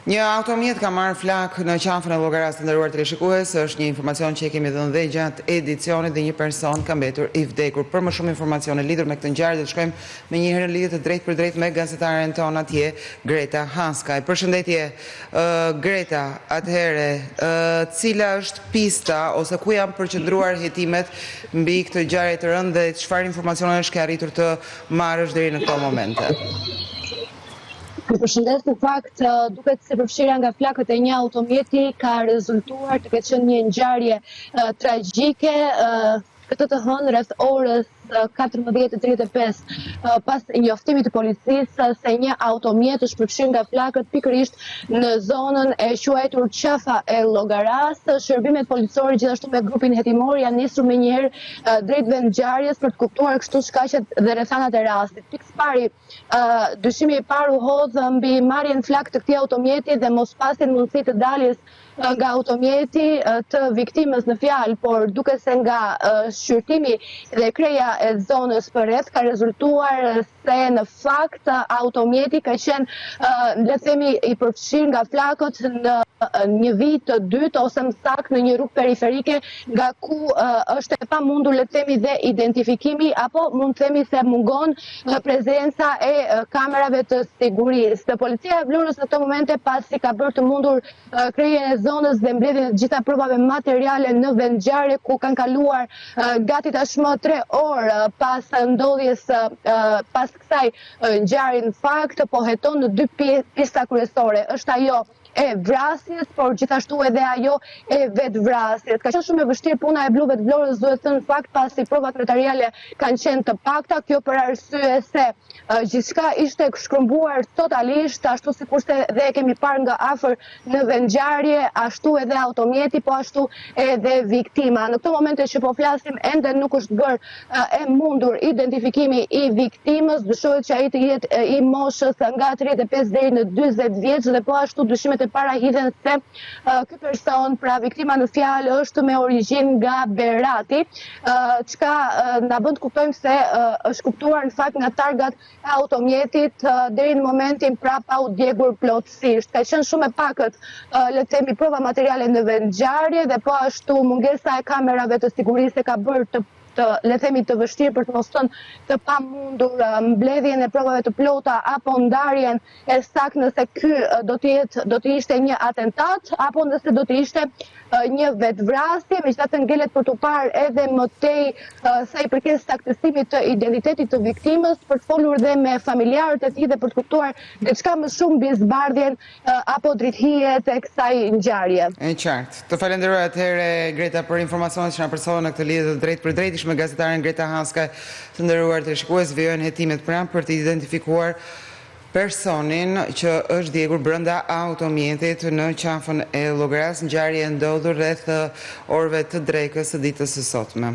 Një automjet ka marrë flak në qafën e Llogaras, të nderuar teleshikues, është një informacion që e kemi dhënë dhe gjatë edicionit dhe një person ka mbetur i vdekur. Për më shumë informacione lidhur me këtë ngjarje do të shkojmë me një herë në lidhje të drejtë për drejtë me gazetaren ton atje, Greta Hanskaj. Përshëndetje, Greta, atëherë, cila është pista ose ku janë përqendruar hetimet mbi këtë ngjarje të rëndë dhe çfarë informacionesh ke arritur të marrësh deri në këto momente? Përshëndes, në fakt, duket se përfshirja nga flakët e një automjeti ka rezultuar të ketë qenë një ngjarje tragjike, këtë të hënë rreth orës 14:35 pas njoftimit të policisë se një automjet është përfshirë nga flakët pikërisht në zonën e quajtur Qafa e Llogaras. Shërbimet policore gjithashtu me grupin hetimor janë nisur menjëherë drejt vendngjarjes për të kuptuar kështu shkaqet dhe rrethanat e rastit. Pikë pari, dyshimi i parë u hodh mbi marrjen flak të këtij automjeti dhe mospasjen mundësi të daljes nga automjeti të viktimës në fjalë, por duke se nga shqyrtimi dhe kreja e zonës përreth ka rezultuar se në fakt automjeti ka qenë, le të themi, i përfshirë nga flakët në një vit të dytë ose më saktë në një rrugë periferike nga ku është e pamundur, le të themi, dhe identifikimi apo mund të themi se mungon prezenca e kamerave të sigurisë. Policia e Vlorës në këto momente pasi ka bërë të mundur krejen e zonës dhe mbledhjen e gjitha provave materiale në vendngjarje ku kanë kaluar gati tashmë 3 orë pas ndodhjes pas kësaj ngjarje. Në fakt po heton në 2 pista kryesore. Është ajo e vrasjes, por gjithashtu edhe ajo e vetvrasjes. Ka qenë shumë e vështirë puna e bluve të Vlorës, duhet thënë, fakt pasi provat materiale kanë qenë të pakta, kjo për arsye se gjithçka ishte shkrumbuar totalisht, ashtu sikurse dhe e kemi parë nga afër në vendngjarje, ashtu edhe automjeti, po ashtu edhe viktima. Në këto momente që po flasim, ende nuk është bërë e mundur identifikimi i viktimës, dyshohet që ai të jetë i moshës nga 35 deri në 40 vjeç dhe po ashtu dyshimet e para hidhen se ky person, pra viktima në fjalë, është me origjinë nga Berati, çka na bën të kuptojmë se është kuptuar në fakt nga targat e automjetit deri në momentin pra pa u djegur plotësisht. Ka qenë shumë e pakët, le të themi, prova materiale në vendngjarje dhe po ashtu mungesa e kamerave të sigurisë ka bërë le themi të vështirë për të mos thënë të pamundur mbledhjen e provave të plota apo ndarjen e saktë nëse ky do të ishte një atentat apo nëse do të ishte një vetvrasje. Megjithatë ngelet për të parë edhe më tej sa i përket saktësimit të identitetit të viktimës, për të folur dhe me familjarët e tij dhe për të kuptuar diçka më shumë mbi zbardhjen apo drithijet e kësaj ngjarje. E qartë. Të falenderoj atëherë Greta për informacionet që na përsollën në këtë lidhje të drejtë për drejtë me gazetaren Greta Hanskaj. Të nderuar teleshikues, vijojnë hetimet pranë për të identifikuar personin që është djegur brenda automjetit në qafën e Llogaras. Ngjarje ndodhur rreth orëve të drekës së ditës së sotme.